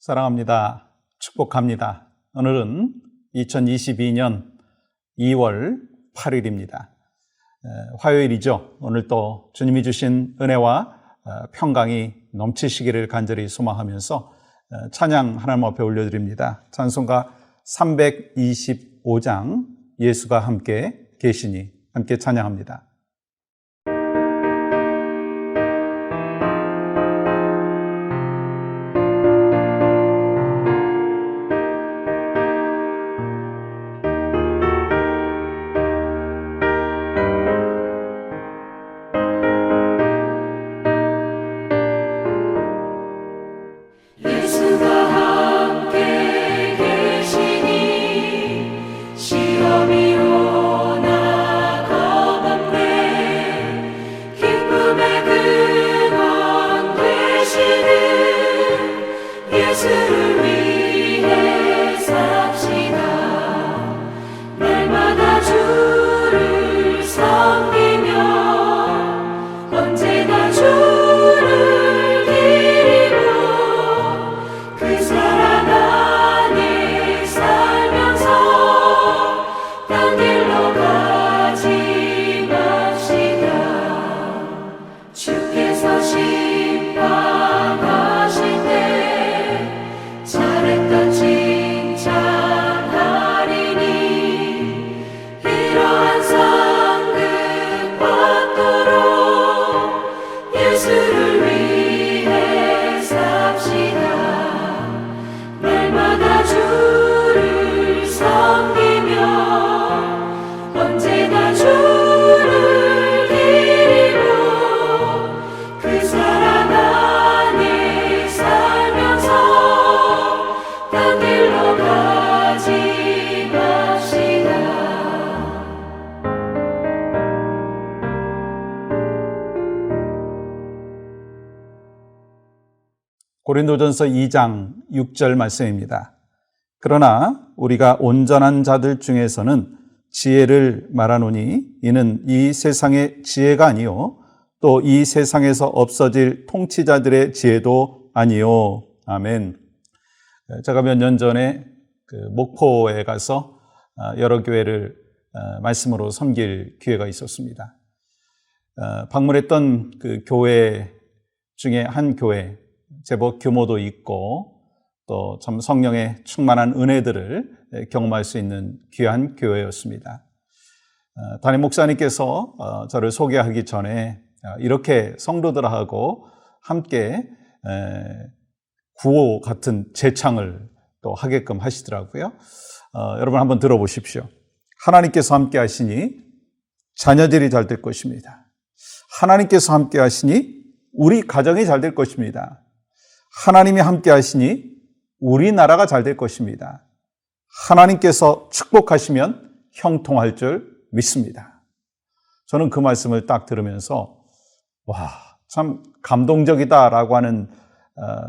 사랑합니다. 축복합니다. 오늘은 2022년 2월 8일입니다. 화요일이죠. 오늘 또 주님이 주신 은혜와 평강이 넘치시기를 간절히 소망하면서 찬양 하나님 앞에 올려드립니다. 찬송가 325장 예수가 함께 계시니 함께 찬양합니다. 고린도전서 2장 6절 말씀입니다. 그러나 우리가 온전한 자들 중에서는 지혜를 말하노니 이는 이 세상의 지혜가 아니요 또 이 세상에서 없어질 통치자들의 지혜도 아니요. 아멘. 제가 몇 년 전에 목포에 가서 여러 교회를 말씀으로 섬길 기회가 있었습니다. 방문했던 그 교회 중에 한 교회, 제법 규모도 있고 또 참 성령의 충만한 은혜들을 경험할 수 있는 귀한 교회였습니다. 담임 목사님께서 저를 소개하기 전에 이렇게 성도들하고 함께 구호 같은 제창을 또 하게끔 하시더라고요. 여러분 한번 들어보십시오. 하나님께서 함께 하시니 자녀들이 잘 될 것입니다. 하나님께서 함께 하시니 우리 가정이 잘 될 것입니다. 하나님이 함께 하시니 우리나라가 잘 될 것입니다. 하나님께서 축복하시면 형통할 줄 믿습니다. 저는 그 말씀을 딱 들으면서 와, 참 감동적이다라고 하는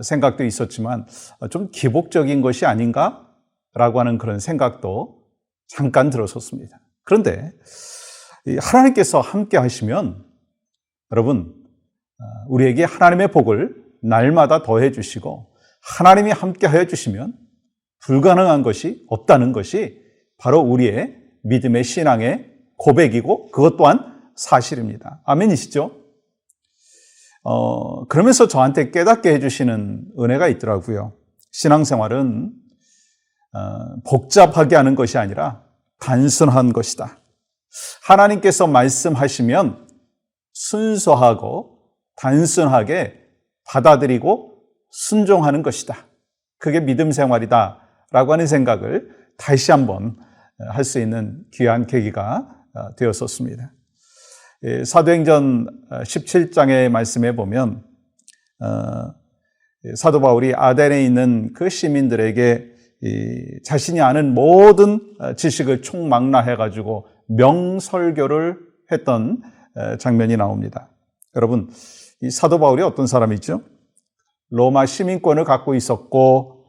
생각도 있었지만 좀 기복적인 것이 아닌가라고 하는 그런 생각도 잠깐 들었었습니다. 그런데 하나님께서 함께 하시면 여러분 우리에게 하나님의 복을 날마다 더해 주시고 하나님이 함께 하여 주시면 불가능한 것이 없다는 것이 바로 우리의 믿음의 신앙의 고백이고 그것 또한 사실입니다. 아멘이시죠? 그러면서 저한테 깨닫게 해주시는 은혜가 있더라고요. 신앙생활은 복잡하게 하는 것이 아니라 단순한 것이다. 하나님께서 말씀하시면 순수하고 단순하게 받아들이고 순종하는 것이다. 그게 믿음 생활이다 라고 하는 생각을 다시 한번 할 수 있는 귀한 계기가 되었었습니다. 사도행전 17장의 말씀에 보면 사도 바울이 아덴에 있는 그 시민들에게 자신이 아는 모든 지식을 총망라해가지고 명설교를 했던 장면이 나옵니다. 여러분, 이 사도 바울이 어떤 사람이죠? 로마 시민권을 갖고 있었고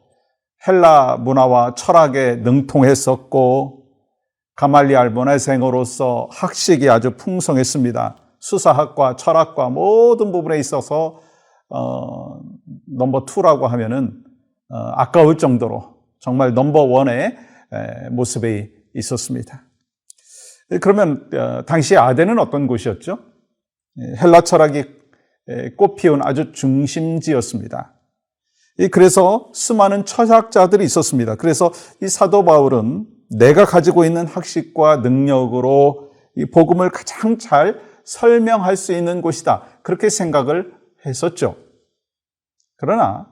헬라 문화와 철학에 능통했었고 가말리알 문화생으로서 학식이 아주 풍성했습니다. 수사학과 철학과 모든 부분에 있어서 넘버 2라고 하면은 아까울 정도로 정말 넘버원의 모습이 있었습니다. 그러면 당시 아덴은 어떤 곳이었죠? 헬라 철학이 꽃피운 아주 중심지였습니다. 그래서 수많은 철학자들이 있었습니다. 그래서 이 사도 바울은 내가 가지고 있는 학식과 능력으로 이 복음을 가장 잘 설명할 수 있는 곳이다. 그렇게 생각을 했었죠. 그러나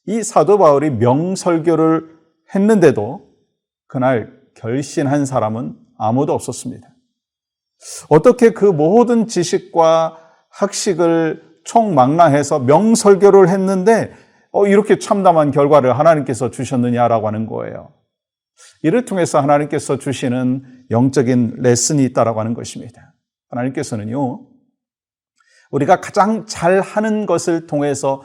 이 사도 바울이 명설교를 했는데도 그날 결신한 사람은 아무도 없었습니다. 어떻게 그 모든 지식과 학식을 총망라해서 명설교를 했는데 이렇게 참담한 결과를 하나님께서 주셨느냐라고 하는 거예요. 이를 통해서 하나님께서 주시는 영적인 레슨이 있다라고 하는 것입니다. 하나님께서는요, 우리가 가장 잘하는 것을 통해서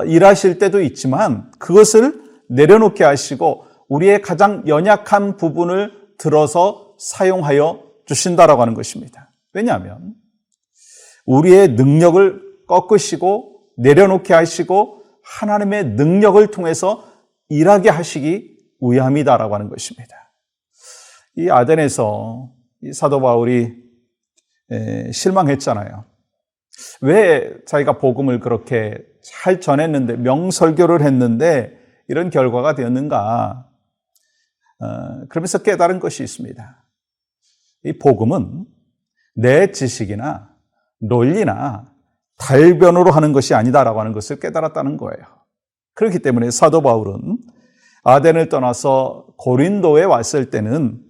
일하실 때도 있지만 그것을 내려놓게 하시고 우리의 가장 연약한 부분을 들어서 사용하여 주신다라고 하는 것입니다. 왜냐하면 우리의 능력을 꺾으시고 내려놓게 하시고 하나님의 능력을 통해서 일하게 하시기 위함이다라고 하는 것입니다. 이 아덴에서 이 사도 바울이 실망했잖아요. 왜 자기가 복음을 그렇게 잘 전했는데 명설교를 했는데 이런 결과가 되었는가? 그러면서 깨달은 것이 있습니다. 이 복음은 내 지식이나 논리나 달변으로 하는 것이 아니다라고 하는 것을 깨달았다는 거예요. 그렇기 때문에 사도 바울은 아덴을 떠나서 고린도에 왔을 때는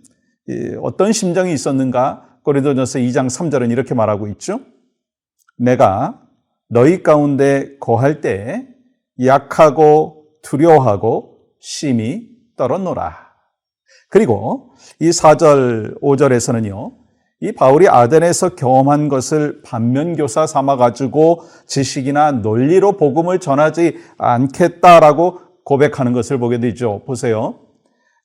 어떤 심정이 있었는가? 고린도전서 2장 3절은 이렇게 말하고 있죠. 내가 너희 가운데 거할 때 약하고 두려워하고 심히 떨었노라. 그리고 이 4절, 5절에서는요, 이 바울이 아덴에서 경험한 것을 반면교사 삼아가지고 지식이나 논리로 복음을 전하지 않겠다라고 고백하는 것을 보게 되죠. 보세요.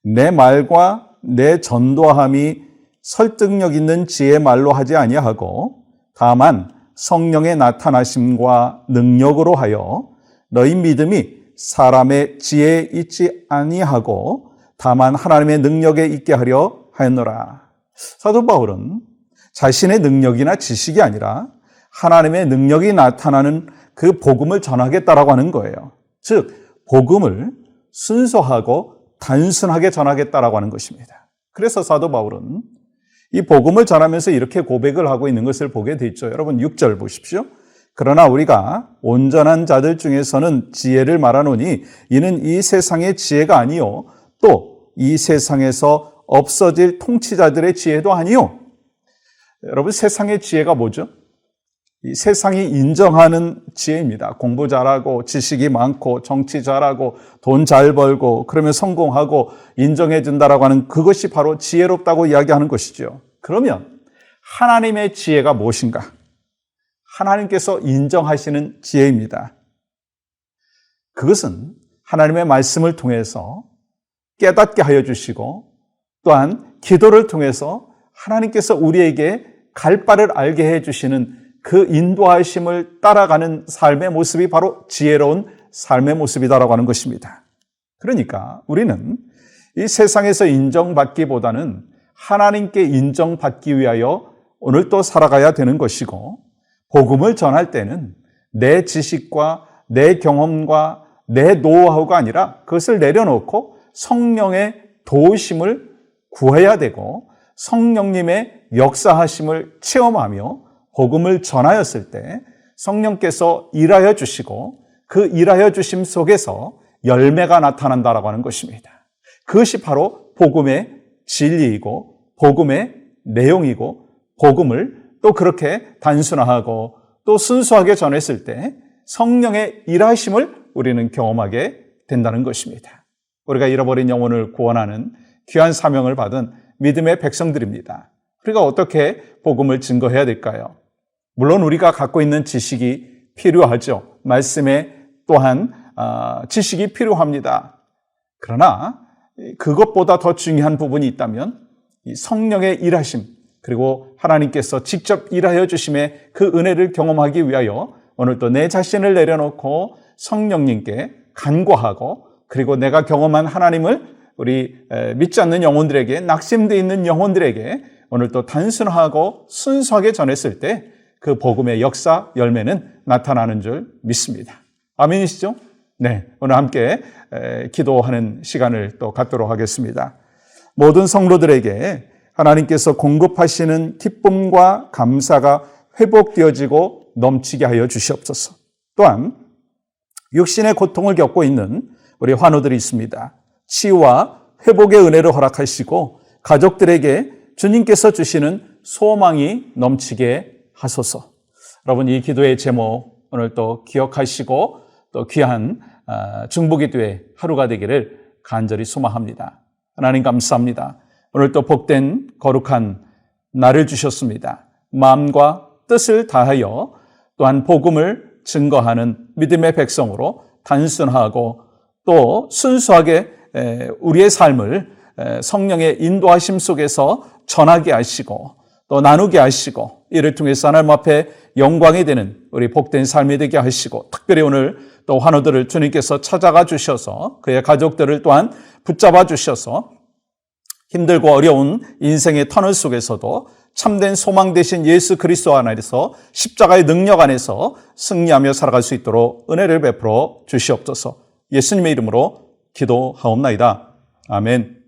내 말과 내 전도함이 설득력 있는 지혜의 말로 하지 아니하고 다만 성령의 나타나심과 능력으로 하여 너희 믿음이 사람의 지혜에 있지 아니하고 다만 하나님의 능력에 있게 하려 하였노라. 사도 바울은 자신의 능력이나 지식이 아니라 하나님의 능력이 나타나는 그 복음을 전하겠다라고 하는 거예요. 즉 복음을 순수하고 단순하게 전하겠다라고 하는 것입니다. 그래서 사도 바울은 이 복음을 전하면서 이렇게 고백을 하고 있는 것을 보게 되죠. 여러분 6절 보십시오. 그러나 우리가 온전한 자들 중에서는 지혜를 말하노니 이는 이 세상의 지혜가 아니요 또 이 세상에서 없어질 통치자들의 지혜도 아니요. 여러분 세상의 지혜가 뭐죠? 이 세상이 인정하는 지혜입니다. 공부 잘하고 지식이 많고 정치 잘하고 돈 잘 벌고 그러면 성공하고 인정해 준다라고 하는 그것이 바로 지혜롭다고 이야기하는 것이죠. 그러면 하나님의 지혜가 무엇인가? 하나님께서 인정하시는 지혜입니다. 그것은 하나님의 말씀을 통해서 깨닫게 하여 주시고 또한 기도를 통해서 하나님께서 우리에게 갈 바를 알게 해 주시는 그 인도하심을 따라가는 삶의 모습이 바로 지혜로운 삶의 모습이다라고 하는 것입니다. 그러니까 우리는 이 세상에서 인정받기보다는 하나님께 인정받기 위하여 오늘 또 살아가야 되는 것이고 복음을 전할 때는 내 지식과 내 경험과 내 노하우가 아니라 그것을 내려놓고 성령의 도우심을 구해야 되고 성령님의 역사하심을 체험하며 복음을 전하였을 때 성령께서 일하여 주시고 그 일하여 주심 속에서 열매가 나타난다라고 하는 것입니다. 그것이 바로 복음의 진리이고 복음의 내용이고 복음을 또 그렇게 단순화하고 또 순수하게 전했을 때 성령의 일하심을 우리는 경험하게 된다는 것입니다. 우리가 잃어버린 영혼을 구원하는 귀한 사명을 받은 믿음의 백성들입니다. 우리가 어떻게 복음을 증거해야 될까요? 물론 우리가 갖고 있는 지식이 필요하죠. 말씀에 또한 지식이 필요합니다. 그러나 그것보다 더 중요한 부분이 있다면 이 성령의 일하심 그리고 하나님께서 직접 일하여 주심의 그 은혜를 경험하기 위하여 오늘 또 내 자신을 내려놓고 성령님께 간구하고 그리고 내가 경험한 하나님을 우리 믿지 않는 영혼들에게, 낙심되어 있는 영혼들에게 오늘 또 단순하고 순수하게 전했을 때 그 복음의 역사, 열매는 나타나는 줄 믿습니다. 아멘이시죠? 네, 오늘 함께 기도하는 시간을 또 갖도록 하겠습니다. 모든 성도들에게 하나님께서 공급하시는 기쁨과 감사가 회복되어지고 넘치게 하여 주시옵소서. 또한 육신의 고통을 겪고 있는 우리 환우들이 있습니다. 치유와 회복의 은혜를 허락하시고 가족들에게 주님께서 주시는 소망이 넘치게 하소서. 여러분, 이 기도의 제목 오늘 또 기억하시고 또 귀한 중보기도의 하루가 되기를 간절히 소망합니다. 하나님 감사합니다. 오늘 또 복된 거룩한 날을 주셨습니다. 마음과 뜻을 다하여 또한 복음을 증거하는 믿음의 백성으로 단순하고 또 순수하게 우리의 삶을 성령의 인도하심 속에서 전하게 하시고 또 나누게 하시고 이를 통해서 하나님 앞에 영광이 되는 우리 복된 삶이 되게 하시고 특별히 오늘 또 환우들을 주님께서 찾아가 주셔서 그의 가족들을 또한 붙잡아 주셔서 힘들고 어려운 인생의 터널 속에서도 참된 소망 되신 예수 그리스도 안에서 십자가의 능력 안에서 승리하며 살아갈 수 있도록 은혜를 베풀어 주시옵소서. 예수님의 이름으로 기도하옵나이다. 아멘.